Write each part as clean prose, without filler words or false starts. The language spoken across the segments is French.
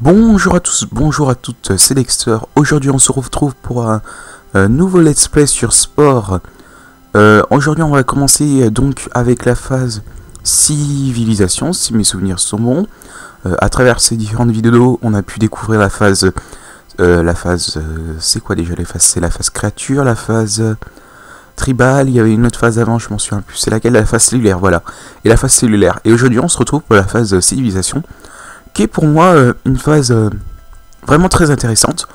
Bonjour à tous, bonjour à toutes, c'est Dexter. Aujourd'hui on se retrouve pour un nouveau let's play sur Spore. Aujourd'hui on va commencer donc avec la phase civilisation, si mes souvenirs sont bons. À travers ces différentes vidéos on a pu découvrir la phase... c'est quoi déjà les phases? C'est la phase créature, la phase tribal, il y avait une autre phase avant, je m'en souviens plus. C'est laquelle? La phase cellulaire, voilà. Et la phase cellulaire. Et aujourd'hui on se retrouve pour la phase civilisation, qui est pour moi une phase vraiment très intéressante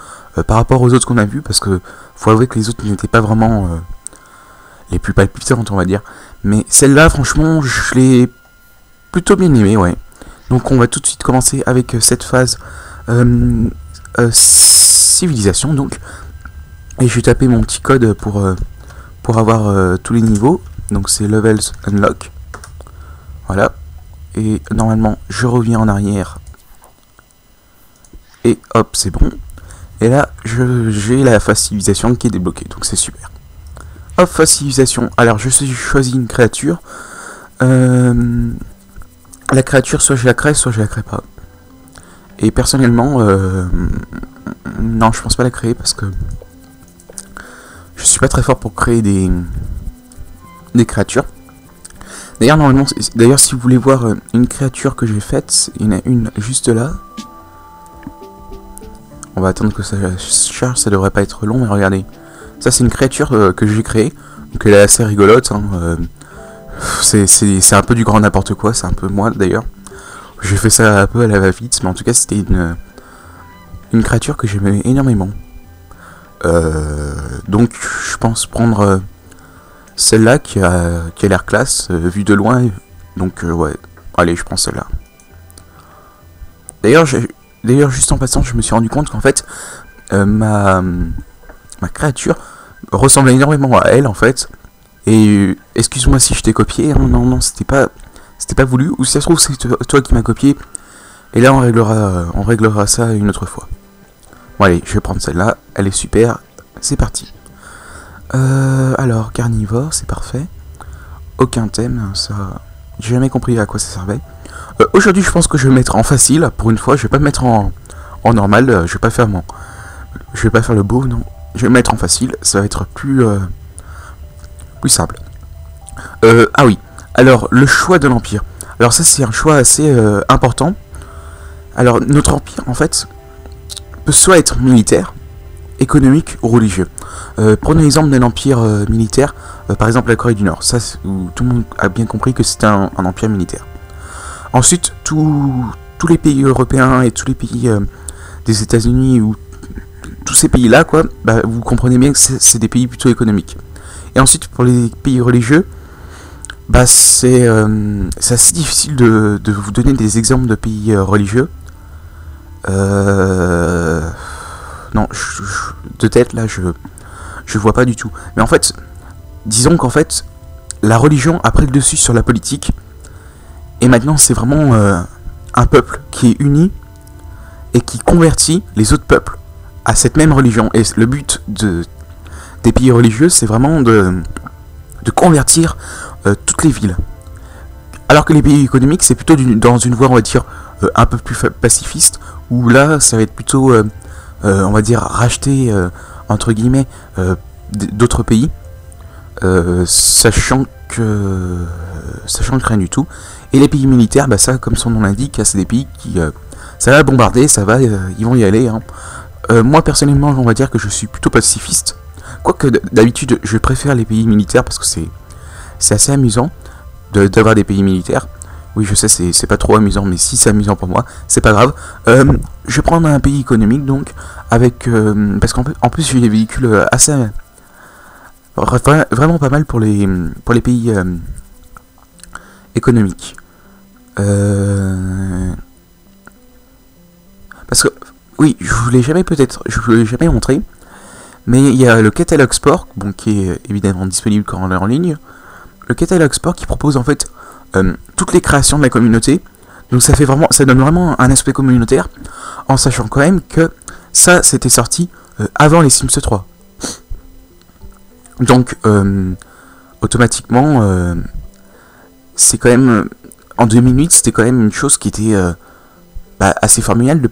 par rapport aux autres qu'on a vues, parce que faut avouer que les autres n'étaient pas vraiment les plus palpitantes, on va dire. Mais celle-là, franchement, je l'ai plutôt bien aimée, ouais. Donc on va tout de suite commencer avec cette phase civilisation, donc. Et je vais taper mon petit code pour avoir tous les niveaux. Donc c'est levels unlock. Voilà. Et normalement, je reviens en arrière. Et hop, c'est bon. Et là, j'ai la phase civilisation qui est débloquée. Donc c'est super. Hop, phase civilisation. Alors, je choisis une créature. La créature, soit je la crée, soit je la crée pas. Et personnellement, non, je pense pas la créer parce que je suis pas très fort pour créer des créatures. D'ailleurs, normalement, si vous voulez voir une créature que j'ai faite, il y en a une juste là. On va attendre que ça charge, ça devrait pas être long, mais regardez. Ça, c'est une créature que j'ai créée. Donc, elle est assez rigolote. Hein, c'est un peu du grand n'importe quoi, c'est un peu moi d'ailleurs. J'ai fait ça un peu à la va-vite, mais en tout cas, c'était une créature que j'aimais énormément. Donc, je pense prendre celle-là qui a l'air classe, vue de loin. Donc, ouais, allez, je prends celle-là. D'ailleurs, juste en passant, je me suis rendu compte qu'en fait, ma créature ressemblait énormément à elle, en fait. Et excuse-moi si je t'ai copié, hein, non, c'était pas voulu. Ou si ça se trouve, c'est toi qui m'as copié. Et là, on réglera ça une autre fois. Bon, allez, je vais prendre celle-là. Elle est super. C'est parti. Alors, carnivore, c'est parfait. Aucun thème, ça... J'ai jamais compris à quoi ça servait. Aujourd'hui, je pense que je vais mettre en facile. Pour une fois, je vais pas me mettre en normal. Je vais pas faire le beau, non. Je vais me mettre en facile. Ça va être plus simple. Ah oui. Alors, le choix de l'empire. Alors ça, c'est un choix assez important. Alors, notre empire, en fait, peut soit être militaire, économique ou religieux. Prenons l'exemple d'un empire militaire, par exemple la Corée du Nord. Ça, où tout le monde a bien compris que c'était un empire militaire. Ensuite, tous les pays européens et tous les pays des États-Unis, ou tous ces pays-là, quoi, bah, vous comprenez bien que c'est des pays plutôt économiques. Et ensuite, pour les pays religieux, bah, c'est assez difficile de vous donner des exemples de pays religieux. Non, de tête, là, je vois pas du tout. Mais en fait, disons qu'en fait, la religion a pris le dessus sur la politique. Et maintenant, c'est vraiment un peuple qui est uni et qui convertit les autres peuples à cette même religion. Et le but des pays religieux, c'est vraiment de convertir toutes les villes. Alors que les pays économiques, c'est plutôt dans une voie, on va dire, un peu plus pacifiste, où là, ça va être plutôt, on va dire, racheter, entre guillemets, d'autres pays, sachant que rien du tout. Et les pays militaires, bah ça, comme son nom l'indique, c'est des pays qui, ça va bombarder, ils vont y aller. Hein. Moi, personnellement, on va dire que je suis plutôt pacifiste. Quoique, d'habitude, je préfère les pays militaires parce que c'est assez amusant d'avoir des pays militaires. Oui, je sais, c'est pas trop amusant, mais si c'est amusant pour moi, c'est pas grave. Je vais prendre un pays économique, donc, avec... parce qu'en plus, j'ai des véhicules assez... vraiment pas mal pour les pays économiques. Parce que, oui, je vous l'ai jamais montré, mais il y a le catalogue sport, bon, qui est évidemment disponible quand on est en ligne. Le catalogue sport qui propose en fait toutes les créations de la communauté. Donc ça donne vraiment un aspect communautaire, en sachant quand même que ça c'était sorti avant les Sims 3. Donc automatiquement c'est quand même en 2008 c'était quand même une chose qui était assez formidable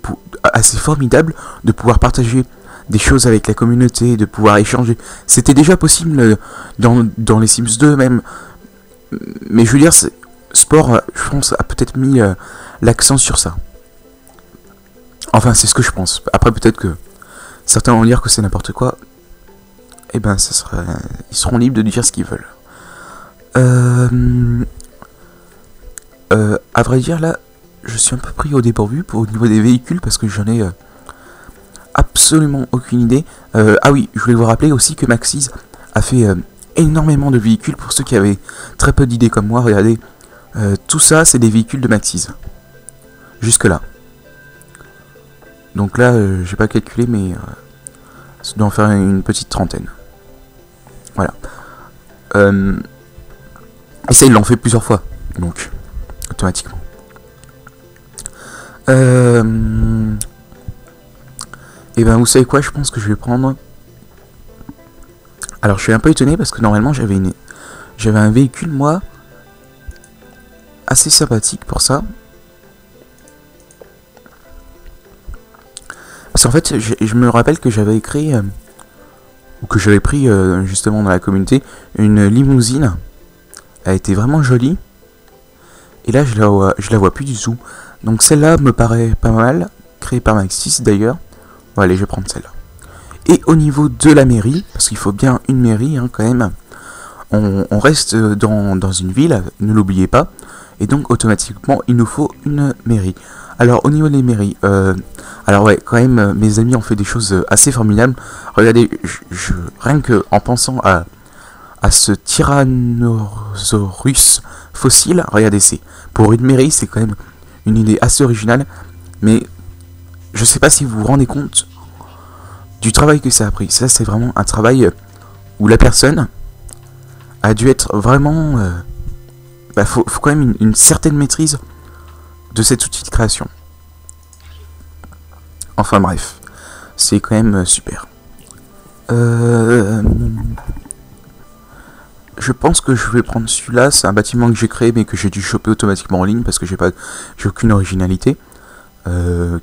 assez formidable de pouvoir partager des choses avec la communauté, de pouvoir échanger. C'était déjà possible dans les Sims 2 même. Mais je veux dire, Spore, je pense, a peut-être mis l'accent sur ça. Enfin, c'est ce que je pense. Après, peut-être que certains vont dire que c'est n'importe quoi. Et ben, ils seront libres de dire ce qu'ils veulent. À vrai dire, là, je suis un peu pris au dépourvu au niveau des véhicules parce que j'en ai absolument aucune idée. Ah oui, je voulais vous rappeler aussi que Maxis a fait énormément de véhicules. Pour ceux qui avaient très peu d'idées comme moi, regardez, tout ça c'est des véhicules de Maxis. Jusque là. Donc là, j'ai pas calculé, mais ça doit en faire une petite trentaine. Voilà. Et ça, ils l'ont fait plusieurs fois, donc automatiquement. Et ben vous savez quoi, je pense que je vais prendre... Alors je suis un peu étonné parce que normalement j'avais un véhicule moi assez sympathique pour ça. Parce qu'en fait je me rappelle que j'avais écrit ou que j'avais pris justement dans la communauté une limousine. Elle a été vraiment jolie. Et là je la vois plus du tout. Donc celle-là me paraît pas mal, créée par Maxis d'ailleurs. Bon, allez, je vais prendre celle-là. Et au niveau de la mairie, parce qu'il faut bien une mairie hein, quand même, on reste dans une ville, ne l'oubliez pas, et donc automatiquement il nous faut une mairie. Alors au niveau des mairies, alors ouais, quand même mes amis ont fait des choses assez formidables. Regardez, rien que en pensant à ce Tyrannosaurus fossile, regardez, pour une mairie c'est quand même une idée assez originale, mais je sais pas si vous vous rendez compte du travail que ça a pris. Ça, c'est vraiment un travail où la personne a dû être vraiment... faut quand même une certaine maîtrise de cet outil de création. Enfin bref, c'est quand même super. Je pense que je vais prendre celui-là. C'est un bâtiment que j'ai créé mais que j'ai dû choper automatiquement en ligne parce que j'ai aucune originalité.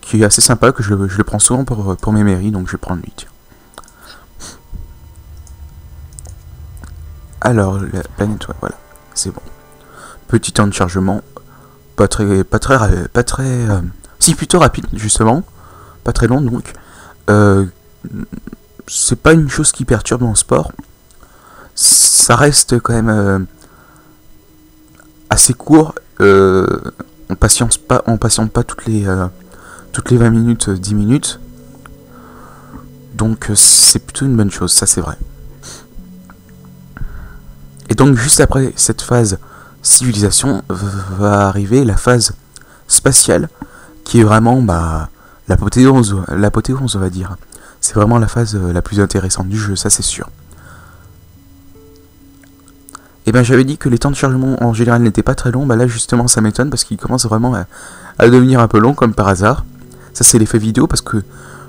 Qui est assez sympa, que je le prends souvent pour mes mairies, donc je vais prendre lui. Tiens. Alors, la planète, ouais, voilà, c'est bon. Petit temps de chargement, pas très, si plutôt rapide justement, pas très long donc. C'est pas une chose qui perturbe dans le sport. Ça reste quand même assez court. On patiente pas toutes les 20 minutes, 10 minutes. Donc c'est plutôt une bonne chose, ça c'est vrai. Et donc juste après cette phase civilisation va arriver la phase spatiale qui est vraiment l'apothéose on va dire. C'est vraiment la phase la plus intéressante du jeu, ça c'est sûr. Et ben j'avais dit que les temps de chargement en général n'étaient pas très longs, là justement ça m'étonne parce qu'ils commencent vraiment à devenir un peu long comme par hasard. Ça c'est l'effet vidéo parce que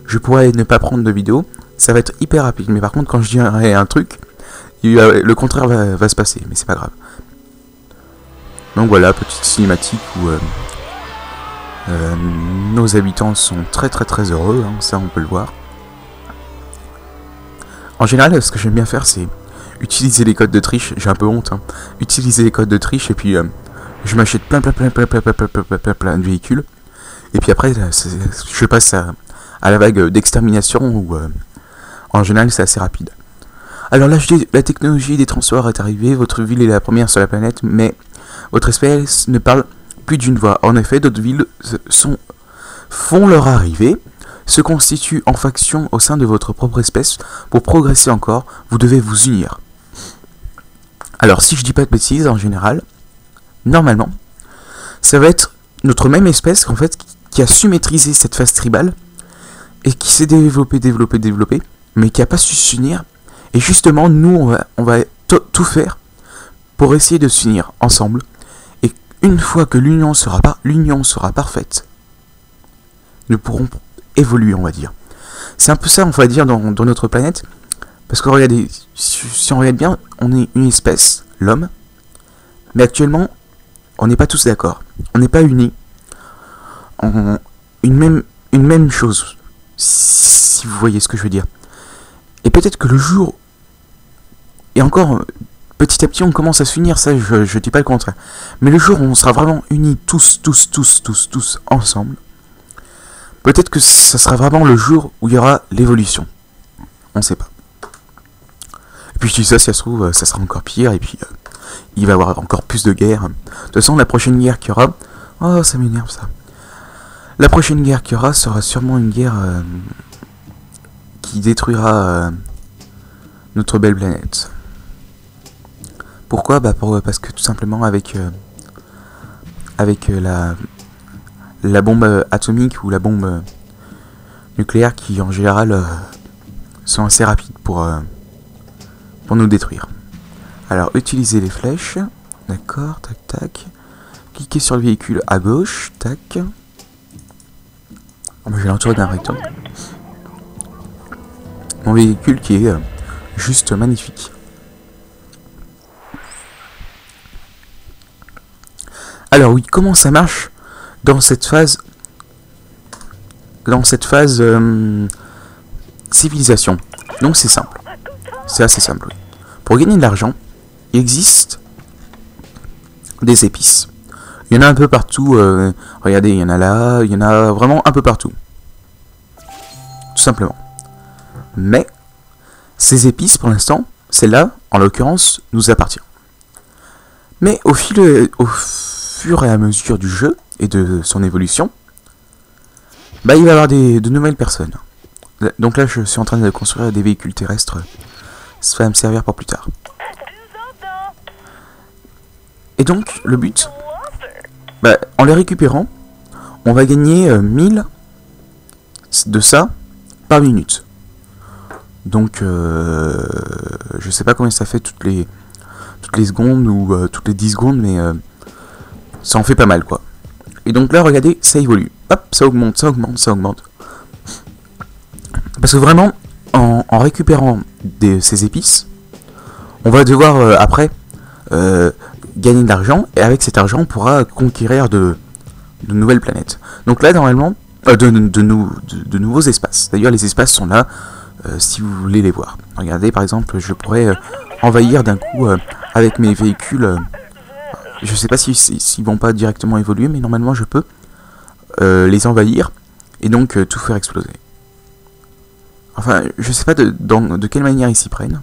je pourrais ne pas prendre de vidéo, ça va être hyper rapide, mais par contre quand je dirai un truc, le contraire va se passer, mais c'est pas grave. Donc voilà, petite cinématique où nos habitants sont très heureux, hein, ça on peut le voir. En général ce que j'aime bien faire c'est utiliser les codes de triche, j'ai un peu honte, hein. Utiliser les codes de triche et puis je m'achète plein de véhicules. Et puis après, je passe à la vague d'extermination où en général c'est assez rapide. Alors là, je dis, la technologie des transports est arrivée, votre ville est la première sur la planète, mais votre espèce ne parle plus d'une voix. En effet, d'autres villes font leur arrivée, se constituent en faction au sein de votre propre espèce. Pour progresser encore, vous devez vous unir. Alors si je dis pas de bêtises, en général, normalement, ça va être notre même espèce en fait qui a su maîtriser cette phase tribale et qui s'est développée, mais qui a pas su s'unir. Et justement, nous, on va tout faire pour essayer de s'unir ensemble. Et une fois que l'union sera parfaite, nous pourrons évoluer, on va dire. C'est un peu ça, on va dire, dans notre planète. Parce que regardez, si on regarde bien, on est une espèce, l'homme. Mais actuellement, on n'est pas tous d'accord. On n'est pas unis. Une une même chose, si vous voyez ce que je veux dire. Et peut-être que le jour, et encore, petit à petit on commence à s'unir, ça je dis pas le contraire, mais le jour où on sera vraiment unis tous ensemble, peut-être que ça sera vraiment le jour où il y aura l'évolution. On sait pas. Et puis je dis ça, si ça se trouve, ça sera encore pire, et puis il va y avoir encore plus de guerres. De toute façon, la prochaine guerre qu'il y aura... Oh, ça m'énerve ça. La prochaine guerre qu'il y aura sera sûrement une guerre qui détruira notre belle planète. Pourquoi? Parce que tout simplement avec la bombe atomique ou la bombe nucléaire qui en général sont assez rapides pour nous détruire. Alors utiliser les flèches, d'accord, tac tac. Cliquez sur le véhicule à gauche, tac. Oh, j'ai l'entouré d'un rectangle. Mon véhicule qui est juste magnifique. Alors oui, comment ça marche dans cette phase civilisation? Donc c'est simple. C'est assez simple, oui. Pour gagner de l'argent, il existe des épices. Il y en a un peu partout. Regardez, il y en a là, il y en a vraiment un peu partout. Tout simplement. Mais ces épices, pour l'instant, celle-là, en l'occurrence, nous appartient. Mais au fur et à mesure du jeu et de son évolution, bah, il va y avoir de nouvelles personnes. Donc là, je suis en train de construire des véhicules terrestres. Ça va me servir pour plus tard. Et donc, le but, bah, en les récupérant, on va gagner 1000 de ça par minute. Donc, je sais pas combien ça fait toutes les secondes ou toutes les 10 secondes, mais ça en fait pas mal, quoi. Et donc là, regardez, ça évolue. Hop, ça augmente, ça augmente, ça augmente. Parce que vraiment, en récupérant ces épices, on va devoir après gagner de l'argent, et avec cet argent, on pourra conquérir de nouvelles planètes. Donc là, normalement, de nouveaux espaces. D'ailleurs, les espaces sont là, si vous voulez les voir. Regardez, par exemple, je pourrais envahir d'un coup avec mes véhicules. Je sais pas s'ils vont pas directement évoluer, mais normalement, je peux les envahir et donc tout faire exploser. Enfin, je sais pas de quelle manière ils s'y prennent.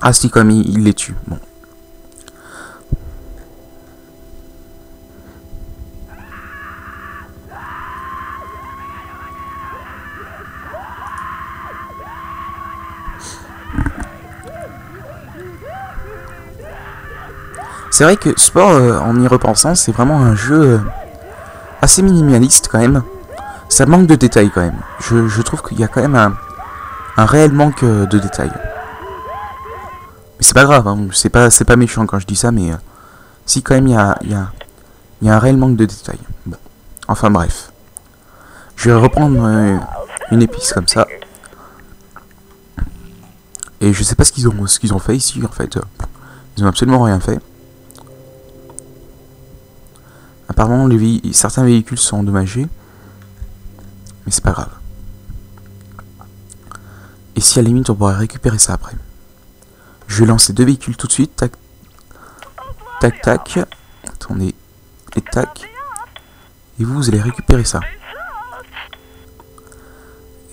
Ah si, comme il les tue. Bon. C'est vrai que Spore, en y repensant, c'est vraiment un jeu assez minimaliste quand même. Ça manque de détails quand même. Je trouve qu'il y a quand même un réel manque de détails. Mais c'est pas grave, hein. C'est pas méchant quand je dis ça, mais si quand même il y a un réel manque de détails. Bon. Enfin bref. Je vais reprendre une épice comme ça. Et je sais pas ce qu'ils ont fait ici en fait. Ils ont absolument rien fait. Apparemment certains véhicules sont endommagés. Mais c'est pas grave. Et si à la limite on pourrait récupérer ça après. Je vais lancer 2 véhicules tout de suite. Tac. Tac tac. Attendez. Et tac. Et vous allez récupérer ça.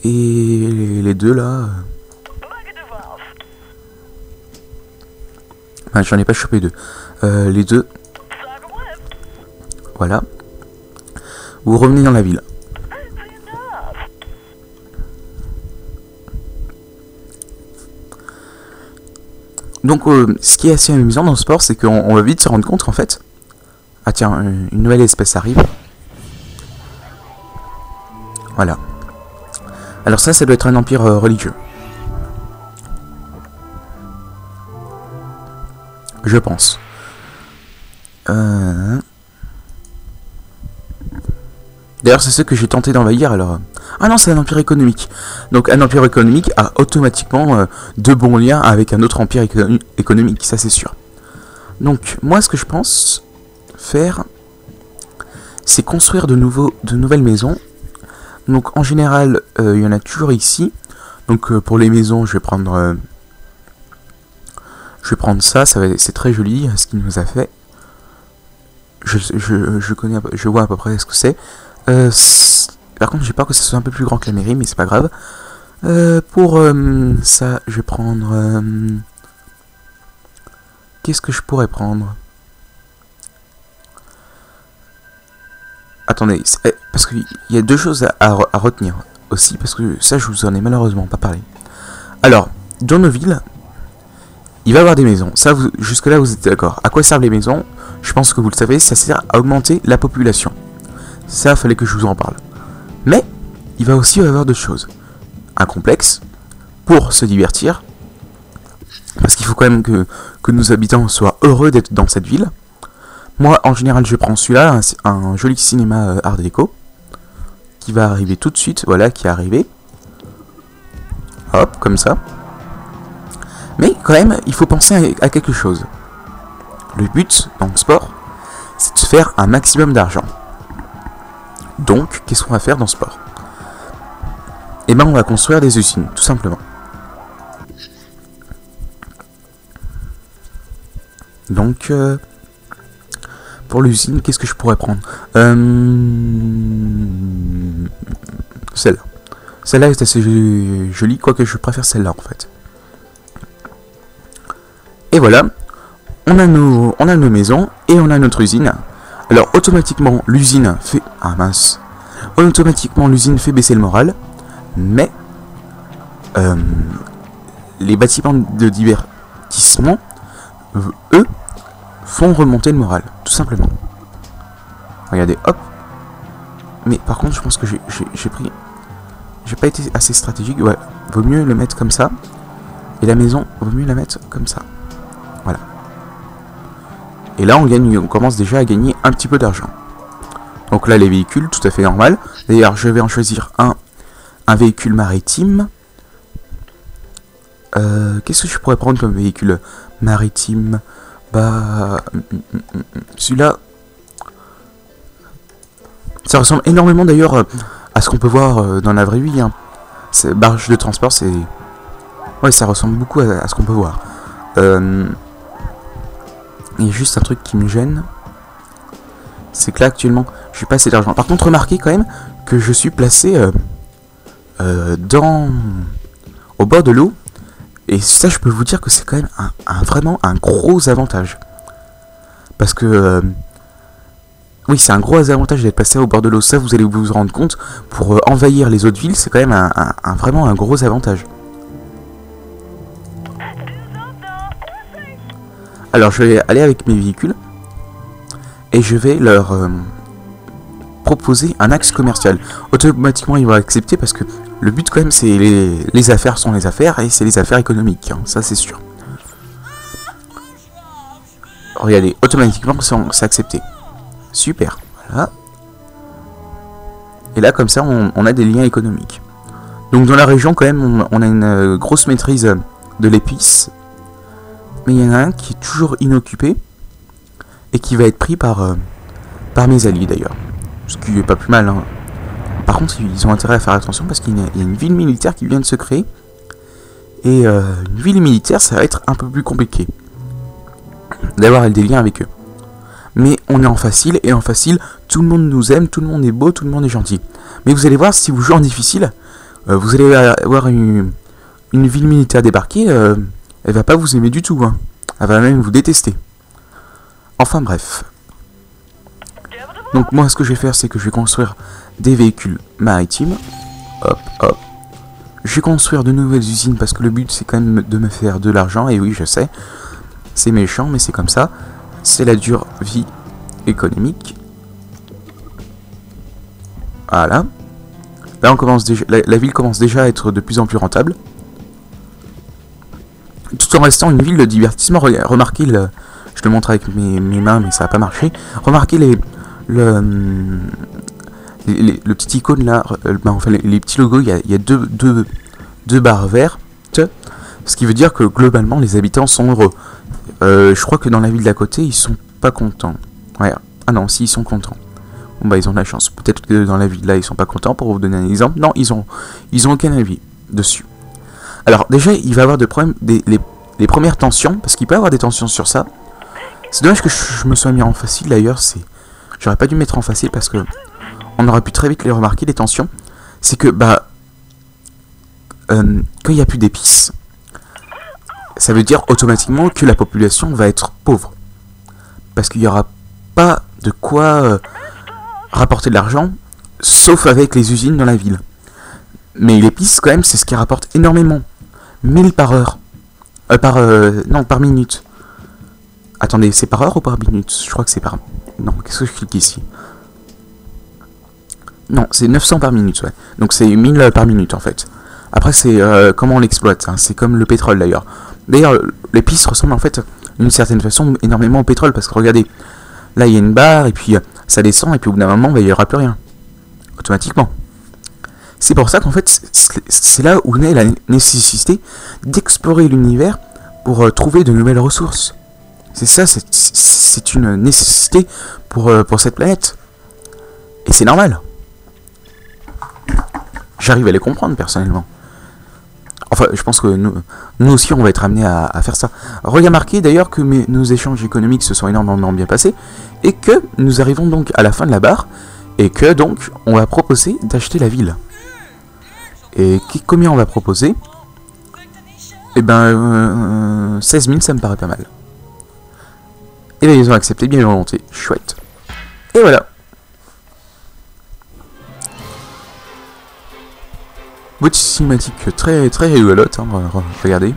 Et les deux là. Ah, j'en ai pas chopé 2. Les deux. Voilà. Vous revenez dans la ville. Donc, ce qui est assez amusant dans le sport, c'est qu'on va vite se rendre compte qu'en fait... Ah tiens, une nouvelle espèce arrive. Voilà. Alors ça doit être un empire religieux. Je pense. D'ailleurs, c'est ce que j'ai tenté d'envahir, alors... Ah non, c'est un empire économique. Donc, un empire économique a automatiquement de bons liens avec un autre empire économique, ça c'est sûr. Donc, moi, ce que je pense faire... c'est construire de nouvelles maisons. Donc en général, il y en a toujours ici. Donc pour les maisons, je vais prendre ça. C'est très joli ce qu'il nous a fait. Je vois à peu près ce que c'est. Par contre, j'ai peur que ça soit un peu plus grand que la mairie, mais c'est pas grave. Pour ça, je vais prendre... Qu'est-ce que je pourrais prendre? Attendez, parce qu'il y a deux choses à retenir aussi, parce que ça, je vous en ai malheureusement pas parlé. Alors, dans nos villes, il va y avoir des maisons. Ça, jusque-là, vous êtes d'accord. À quoi servent les maisons? Je pense que vous le savez, ça sert à augmenter la population. Ça, fallait que je vous en parle. Mais, il va aussi y avoir d'autres choses. Un complexe, pour se divertir, parce qu'il faut quand même que nos habitants soient heureux d'être dans cette ville. Moi, en général, je prends celui-là, un joli cinéma art déco, qui va arriver tout de suite, voilà, qui est arrivé. Hop, comme ça. Mais quand même, il faut penser à quelque chose. Le but, dans le sport, c'est de faire un maximum d'argent. Donc, qu'est-ce qu'on va faire dans ce sport? Eh ben, on va construire des usines, tout simplement. Donc, pour l'usine, qu'est-ce que je pourrais prendre? Celle-là. Celle-là est assez jolie, quoique je préfère celle-là en fait. Et voilà, on a nos maisons et on a notre usine. Alors automatiquement l'usine fait... Ah mince. Automatiquement l'usine fait baisser le moral. Mais les bâtiments de divertissement, eux, font remonter le moral, tout simplement. Regardez, hop. Mais par contre, je pense que j'ai pris... J'ai pas été assez stratégique. Ouais, vaut mieux le mettre comme ça. Et la maison, vaut mieux la mettre comme ça. Voilà. Et là, on commence déjà à gagner un petit peu d'argent. Donc là, les véhicules, tout à fait normal. D'ailleurs, je vais en choisir un véhicule maritime. Qu'est-ce que je pourrais prendre comme véhicule maritime? Bah... Celui-là... Ça ressemble énormément d'ailleurs à ce qu'on peut voir dans la vraie vie. Hein. Barge de transport, c'est... Ouais, ça ressemble beaucoup à ce qu'on peut voir. Il y a juste un truc qui me gêne. C'est que là, actuellement, je suis pas assez d'argent. Par contre, remarquez quand même que je suis placé au bord de l'eau. Et ça, je peux vous dire que c'est quand même vraiment un gros avantage. Parce que... oui, c'est un gros avantage d'être passé au bord de l'eau. Ça, vous allez vous rendre compte. Pour envahir les autres villes, c'est quand même vraiment un gros avantage. Alors, je vais aller avec mes véhicules. Et je vais leur proposer un axe commercial. Automatiquement, ils vont accepter parce que le but, quand même, c'est les affaires sont les affaires. Et c'est les affaires économiques. Hein, ça, c'est sûr. Regardez, automatiquement, c'est accepté. Super, voilà. Et là, comme ça, on a des liens économiques. Donc, dans la région, quand même, on a une grosse maîtrise de l'épice. Mais il y en a un qui est toujours inoccupé. Et qui va être pris par mes alliés, d'ailleurs. Ce qui est pas plus mal, hein. Par contre, ils ont intérêt à faire attention parce qu'il y a une ville militaire qui vient de se créer. Et une ville militaire, ça va être un peu plus compliqué d'avoir des liens avec eux. Mais on est en facile, et en facile, tout le monde nous aime, tout le monde est beau, tout le monde est gentil. Mais vous allez voir, si vous jouez en difficile, vous allez avoir une ville militaire débarquer, elle va pas vous aimer du tout, hein. Elle va même vous détester. Enfin bref. Donc moi, ce que je vais faire, c'est que je vais construire des véhicules maritimes. Hop, hop. Je vais construire de nouvelles usines, parce que le but, c'est quand même de me faire de l'argent, et oui, je sais, c'est méchant, mais c'est comme ça. C'est la dure vie économique. Voilà. Là, on commence déjà, la ville commence déjà à être de plus en plus rentable. Tout en restant une ville de divertissement. Remarquez, je le montre avec mes mains, mais ça n'a pas marché. Remarquez le petit icône là, enfin les petits logos, il y a deux barres vertes. Ce qui veut dire que globalement, les habitants sont heureux. Je crois que dans la ville d'à côté, ils sont pas contents. Ouais. Ah non, si, ils sont contents. Bon bah ils ont de la chance. Peut-être que dans la ville là ils sont pas contents. Pour vous donner un exemple, non, ils ont aucun avis dessus. Alors déjà il va y avoir des problèmes, les premières tensions, parce qu'il peut y avoir des tensions sur ça. C'est dommage que je me sois mis en facile d'ailleurs. J'aurais pas dû me mettre en facile parce que on aurait pu très vite les remarquer, les tensions. C'est que bah quand il n'y a plus d'épices, ça veut dire automatiquement que la population va être pauvre. Parce qu'il n'y aura pas de quoi rapporter de l'argent, sauf avec les usines dans la ville. Mais l'épice, quand même, c'est ce qui rapporte énormément. 1000 par heure. Non, par minute. Attendez, c'est par heure ou par minute? Je crois que c'est par... Non, qu'est-ce que je clique ici? Non, c'est 900 par minute, ouais. Donc c'est 1000 par minute, en fait. Après, c'est comment on l'exploite. Hein. C'est comme le pétrole, d'ailleurs. D'ailleurs, l'épice ressemble, en fait, d'une certaine façon, énormément au pétrole. Parce que, regardez, là, il y a une barre, et puis ça descend, et puis au bout d'un moment, bah, il n'y aura plus rien. Automatiquement. C'est pour ça qu'en fait, c'est là où naît la nécessité d'explorer l'univers pour trouver de nouvelles ressources. C'est ça, c'est une nécessité pour cette planète. Et c'est normal. J'arrive à les comprendre, personnellement. Enfin, je pense que nous aussi, on va être amenés à faire ça. Remarquez d'ailleurs que nos échanges économiques se sont énormément bien passés, et que nous arrivons donc à la fin de la barre, et que donc, on va proposer d'acheter la ville. Et combien on va proposer? Eh ben, 16 000, ça me paraît pas mal. Et bien, ils ont accepté bien volonté. Chouette. Et voilà. Petite cinématique très très rigolote, hein, regardez.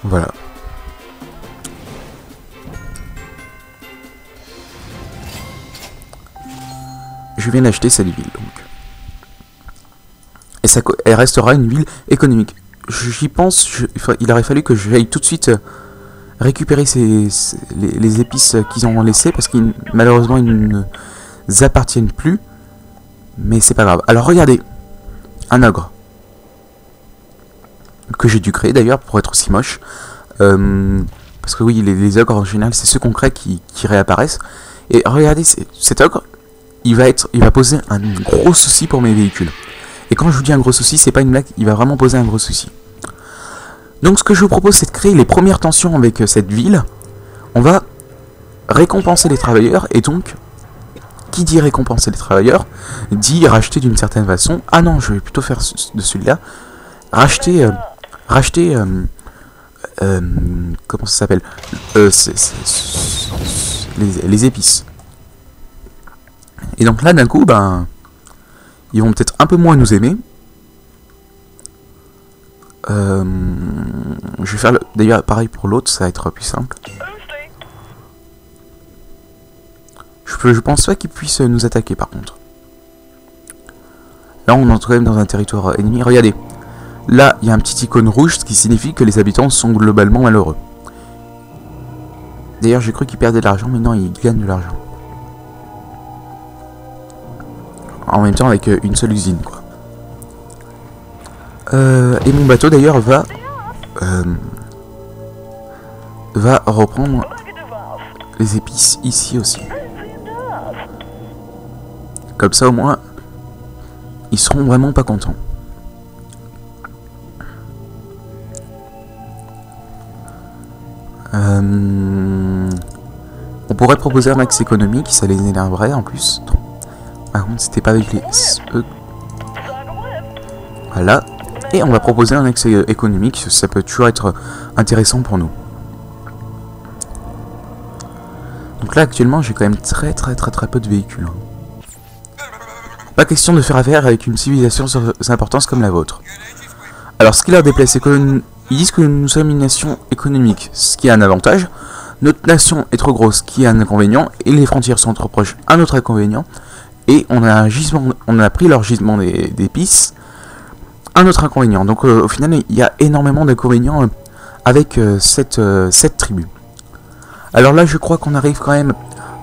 Voilà. Je viens d'acheter cette ville, donc. Et ça, elle restera une ville économique. J'y pense, il aurait fallu que j'aille tout de suite récupérer les épices qu'ils ont laissées, parce qu'ils malheureusement ils ne nous appartiennent plus. Mais c'est pas grave. Alors regardez, un ogre. Que j'ai dû créer d'ailleurs pour être aussi moche. Parce que oui, les ogres en général, c'est ceux qu'on crée qui réapparaissent. Et regardez, cet ogre, il va poser un gros souci pour mes véhicules. Et quand je vous dis un gros souci, c'est pas une blague, il va vraiment poser un gros souci. Donc ce que je vous propose, c'est de créer les premières tensions avec cette ville. On va récompenser les travailleurs, et donc, qui dit récompenser les travailleurs, dit racheter d'une certaine façon. Ah non, je vais plutôt faire de celui-là. Racheter comment ça s'appelle, les épices. Et donc là, d'un coup, ben, ils vont peut-être un peu moins nous aimer. Je vais faire d'ailleurs pareil pour l'autre, ça va être plus simple. Je pense pas qu'ils puissent nous attaquer par contre. Là on entre quand même dans un territoire ennemi. Regardez, là il y a un petit icône rouge, ce qui signifie que les habitants sont globalement malheureux. D'ailleurs j'ai cru qu'ils perdaient de l'argent, mais non, ils gagnent de l'argent. En même temps avec une seule usine, quoi. Et mon bateau d'ailleurs va reprendre les épices ici aussi. Comme ça au moins ils seront vraiment pas contents. On pourrait proposer un max économique, ça les énerverait en plus. Par contre c'était pas avec les voilà. Et on va proposer un max économique, ça peut toujours être intéressant pour nous. Donc là actuellement j'ai quand même très peu de véhicules. Pas question de faire affaire avec une civilisation sans importance comme la vôtre. Alors ce qui leur déplaît, c'est qu'ils disent que nous sommes une nation économique, ce qui est un avantage. Notre nation est trop grosse, ce qui est un inconvénient. Et les frontières sont trop proches, un autre inconvénient. Et on a pris leur gisement d'épices, un autre inconvénient. Donc au final, il y a énormément d'inconvénients avec cette tribu. Alors là, je crois qu'on arrive quand même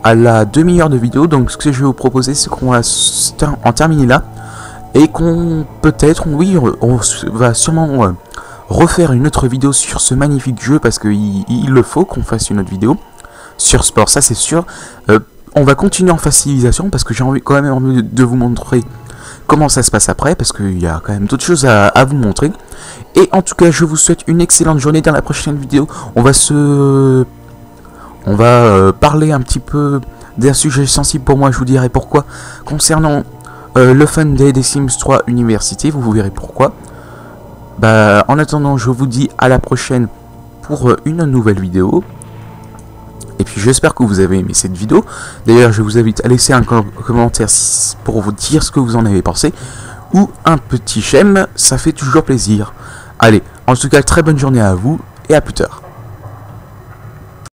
à la demi-heure de vidéo, donc ce que je vais vous proposer, c'est qu'on va en terminer là, et qu'on peut-être, oui, on va sûrement refaire une autre vidéo sur ce magnifique jeu, parce qu'il le faut qu'on fasse une autre vidéo sur sport, ça c'est sûr. On va continuer en phase civilisation parce que j'ai quand même envie de vous montrer comment ça se passe après, parce qu'il y a quand même d'autres choses à vous montrer. Et en tout cas, je vous souhaite une excellente journée. Dans la prochaine vidéo, on va parler un petit peu d'un sujet sensible pour moi, je vous dirai pourquoi, concernant le Fun Day des Sims 3 University, vous verrez pourquoi. En attendant, je vous dis à la prochaine pour une nouvelle vidéo. Et puis j'espère que vous avez aimé cette vidéo. D'ailleurs, je vous invite à laisser un commentaire pour vous dire ce que vous en avez pensé. Ou un petit j'aime, ça fait toujours plaisir. Allez, en tout cas, très bonne journée à vous et à plus tard.